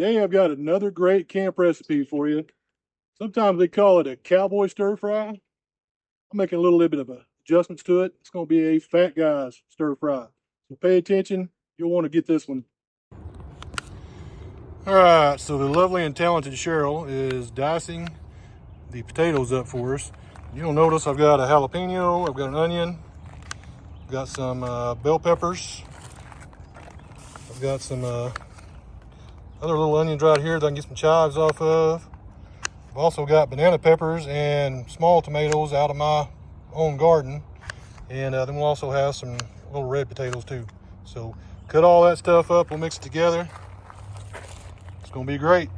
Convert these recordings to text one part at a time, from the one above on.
Today I've got another great camp recipe for you. Sometimes they call it a cowboy stir fry. I'm making a little bit of adjustments to it. It's going to be a fat guy's stir fry. So pay attention. You'll want to get this one. All right, so the lovely and talented Cheryl is dicing the potatoes up for us. You'll notice I've got a jalapeno, I've got an onion, I've got some bell peppers, I've got some other little onions right here that I can get some chives off of. I've also got banana peppers and small tomatoes out of my own garden. And then we'll also have some little red potatoes too. So cut all that stuff up, we'll mix it together. It's gonna be great.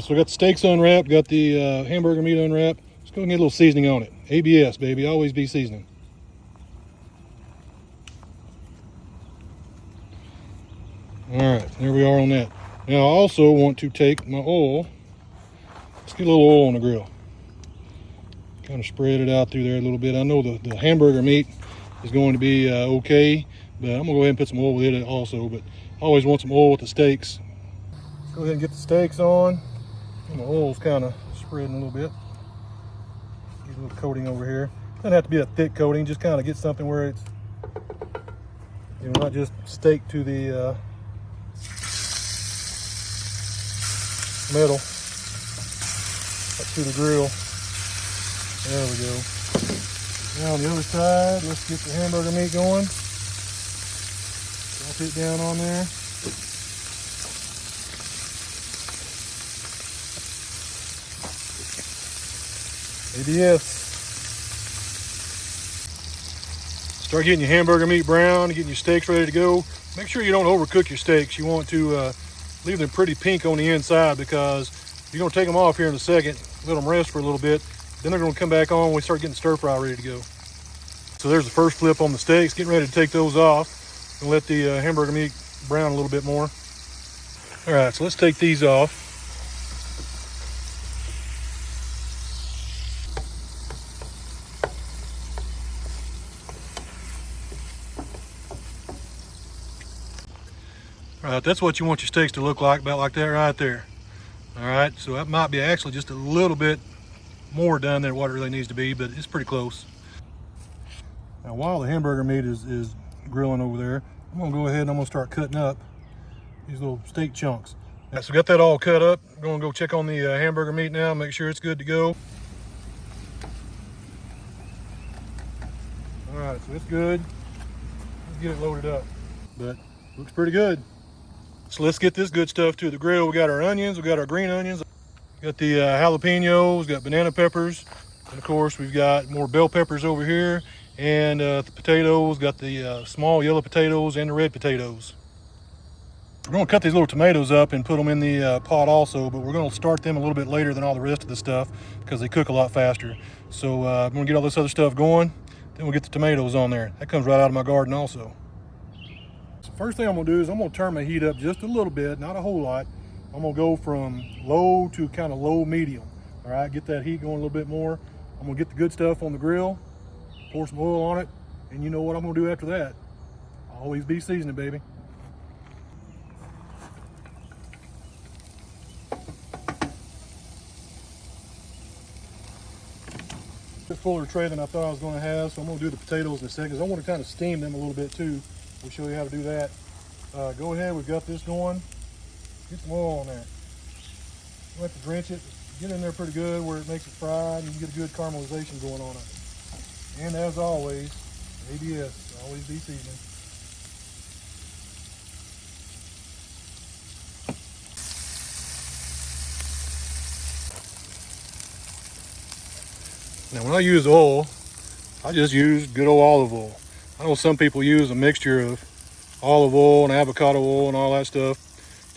So we got the steaks unwrapped, got the hamburger meat unwrapped. Let's go and get a little seasoning on it. ABS, baby, always be seasoning. All right, there we are on that. Now I also want to take my oil. Let's get a little oil on the grill. Kind of spread it out through there a little bit. I know the hamburger meat is going to be okay, but I'm gonna go ahead and put some oil with it also, but I always want some oil with the steaks. Let's go ahead and get the steaks on. And the oil's kind of spreading a little bit. Get a little coating over here. Doesn't have to be a thick coating, just kind of get something where it's, you know, not just steak to the metal, up to the grill. There we go. Now on the other side, let's get the hamburger meat going. Drop it down on there. ABS. Start getting your hamburger meat brown, getting your steaks ready to go. Make sure you don't overcook your steaks. You want to leave them pretty pink on the inside, because you're going to take them off here in a second, let them rest for a little bit. Then they're going to come back on when we start getting stir fry ready to go. So there's the first flip on the steaks. Getting ready to take those off and let the hamburger meat brown a little bit more. All right, so let's take these off. All right, that's what you want your steaks to look like, about like that right there. All right, so that might be actually just a little bit more done than what it really needs to be, but it's pretty close. Now, while the hamburger meat is grilling over there, I'm gonna go ahead and I'm gonna start cutting up these little steak chunks. Right, so got that all cut up. I'm gonna go check on the hamburger meat now, make sure it's good to go. All right, so it's good. Let's get it loaded up, but looks pretty good. So let's get this good stuff to the grill. We got our onions, we got our green onions, we got the jalapenos, got banana peppers, and of course we've got more bell peppers over here, and the potatoes, got the small yellow potatoes and the red potatoes. We're gonna cut these little tomatoes up and put them in the pot also, but we're gonna start them a little bit later than all the rest of the stuff because they cook a lot faster. So I'm gonna get all this other stuff going, then we'll get the tomatoes on there. That comes right out of my garden also. First thing I'm gonna do is I'm gonna turn my heat up just a little bit, not a whole lot. I'm gonna go from low to kind of low medium. All right, get that heat going a little bit more. I'm gonna get the good stuff on the grill, pour some oil on it, and you know what I'm gonna do after that. Always be seasoning, baby. A bit fuller tray than I thought I was gonna have, so I'm gonna do the potatoes in a second, because I want to kind of steam them a little bit too. We'll show you how to do that. Go ahead, we've got this going. Get some oil on there. You have to drench it. Get in there pretty good where it makes it fried and you get a good caramelization going on it. And as always, ABS, always be seasoning. Now when I use oil, I just use good old olive oil. I know some people use a mixture of olive oil and avocado oil and all that stuff.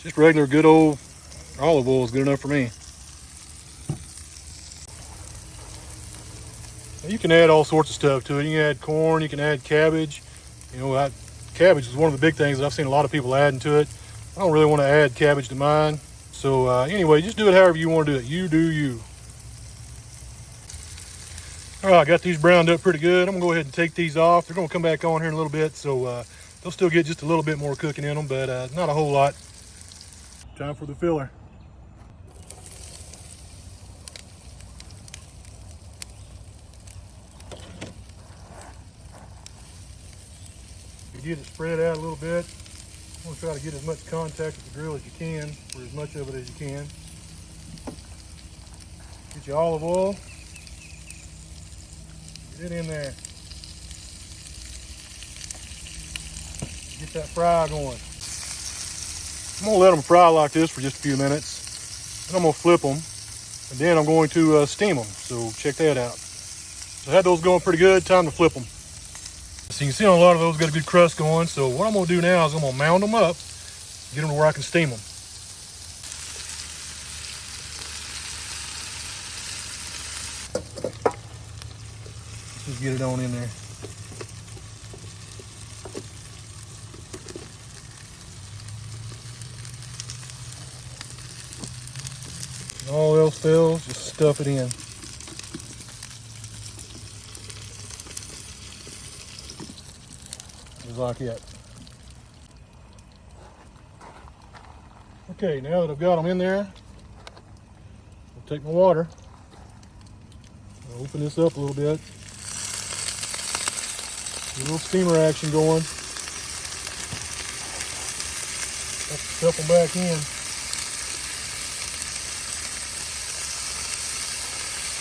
Just regular good old olive oil is good enough for me. Now you can add all sorts of stuff to it. You can add corn, you can add cabbage. You know, cabbage is one of the big things that I've seen a lot of people adding to it. I don't really want to add cabbage to mine. So anyway, just do it however you want to do it. You do you. All right, I got these browned up pretty good. I'm gonna go ahead and take these off. They're gonna come back on here in a little bit, so they'll still get just a little bit more cooking in them, but not a whole lot. time for the filler. You get it spread out a little bit. You want to try to get as much contact with the grill as you can, or as much of it as you can. Get your olive oil. Get it in there. Get that fry going. I'm gonna let them fry like this for just a few minutes. Then I'm gonna flip them, and then I'm going to steam them. So check that out. So I had those going pretty good. Time to flip them. So you can see on a lot of those got a good crust going. So what I'm gonna do now is I'm gonna mound them up, get them to where I can steam them. Let's just get it on in there. All else fails, just stuff it in. Just like that. Okay, now that I've got them in there, I'll take my water. I'll open this up a little bit. Get a little steamer action going. Stuff them back in.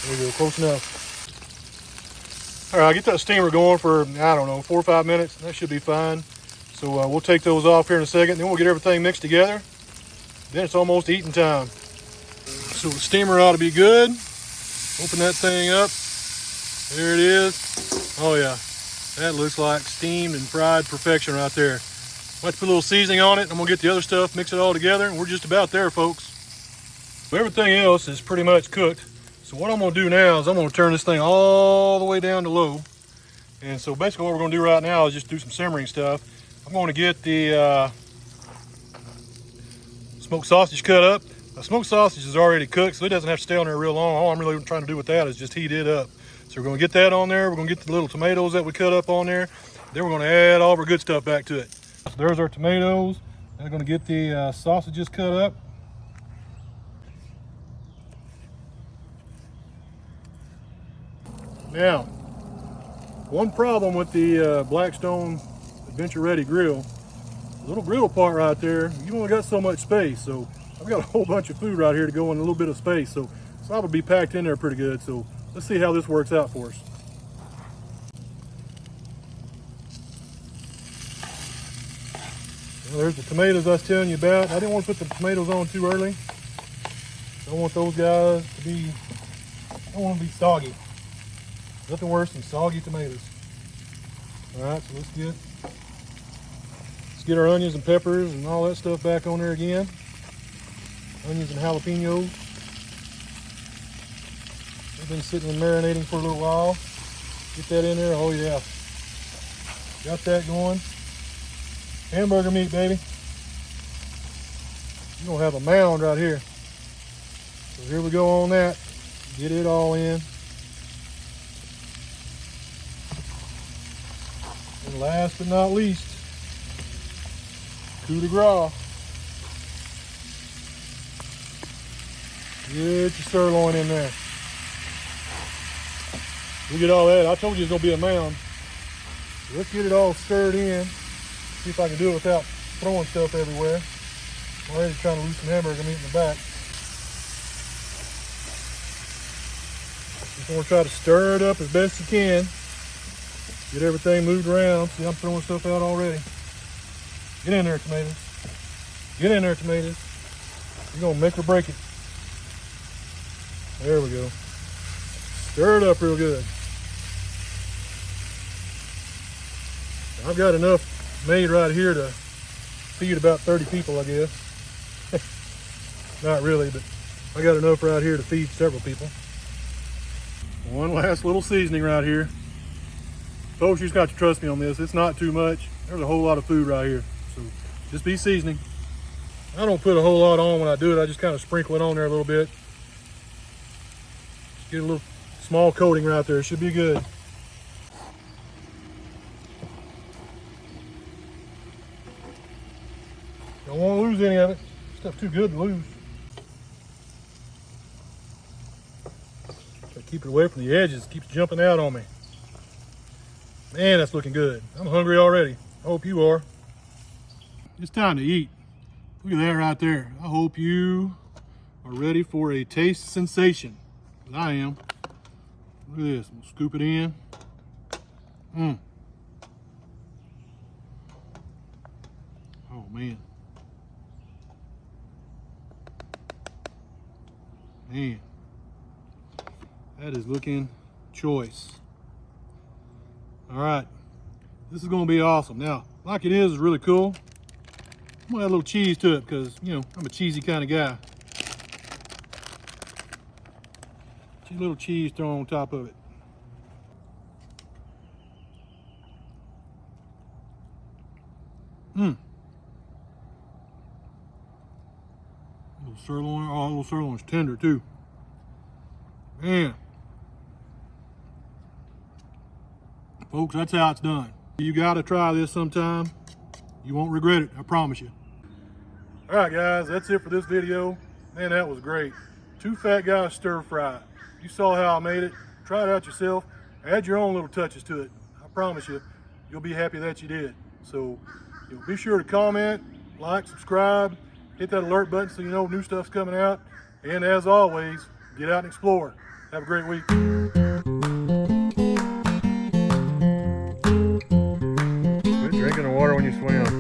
There we go, close enough. All right, get that steamer going for, I don't know, 4 or 5 minutes. That should be fine. So we'll take those off here in a second. Then we'll get everything mixed together. Then it's almost eating time. So the steamer ought to be good. Open that thing up. There it is. Oh yeah, that looks like steamed and fried perfection right there. I'll have to put a little seasoning on it. I'm gonna get the other stuff, mix it all together, and we're just about there, folks. So everything else is pretty much cooked. So what I'm gonna do now is I'm gonna turn this thing all the way down to low. And so basically what we're gonna do right now is just do some simmering stuff. I'm gonna get the smoked sausage cut up. The smoked sausage is already cooked, so it doesn't have to stay on there real long. All I'm really trying to do with that is just heat it up. So we're gonna get that on there. We're gonna get the little tomatoes that we cut up on there. Then we're gonna add all of our good stuff back to it. So there's our tomatoes. Then we're gonna get the sausages cut up. Now, one problem with the Blackstone Adventure Ready grill, the little griddle part right there, you only got so much space. So I've got a whole bunch of food right here to go in a little bit of space. So it's liable to be packed in there pretty good. So let's see how this works out for us. Well, there's the tomatoes I was telling you about. I didn't want to put the tomatoes on too early. Don't want those guys to be, don't want them to be soggy. Nothing worse than soggy tomatoes. All right, so let's get our onions and peppers and all that stuff back on there again. Onions and jalapeños. They've been sitting and marinating for a little while. Get that in there. Oh yeah, got that going. Hamburger meat, baby. You're gonna have a mound right here. So here we go on that. Get it all in. And last but not least, coup de grace. Get your sirloin in there. Look at all that. I told you it's gonna be a mound. So let's get it all stirred in. See if I can do it without throwing stuff everywhere. I'm already trying to lose some hamburger meat in the back. Just want to try to stir it up as best you can. Get everything moved around. See, I'm throwing stuff out already. Get in there, tomatoes. Get in there, tomatoes. You're gonna make or break it. There we go. Stir it up real good. I've got enough made right here to feed about 30 people, I guess. Not really, but I got enough right here to feed several people. One last little seasoning right here. Folks, you just got to trust me on this. It's not too much. There's a whole lot of food right here. So just be seasoning. I don't put a whole lot on when I do it. I just kind of sprinkle it on there a little bit. Just get a little small coating right there. It should be good. Don't want to lose any of it. Stuff too good to lose. Try to keep it away from the edges. It keeps jumping out on me. Man, that's looking good. I'm hungry already. I hope you are. It's time to eat. Look at that right there. I hope you are ready for a taste sensation. I am. Look at this. We'll scoop it in. Oh man. Man. That is looking choice. All right. This is going to be awesome. Now, like it is really cool. I'm going to add a little cheese to it because, you know, I'm a cheesy kind of guy. A little cheese thrown on top of it. Little sirloin. Oh, little sirloin's tender too. Man. Folks, that's how it's done. You gotta try this sometime. You won't regret it, I promise you. All right, guys, that's it for this video. Man, that was great. 2 fat guys stir fry. You saw how I made it. Try it out yourself. Add your own little touches to it. I promise you, you'll be happy that you did. So, be sure to comment, like, subscribe, hit that alert button so you know new stuff's coming out. And as always, get out and explore. Have a great week. Quit drinking the water when you swim.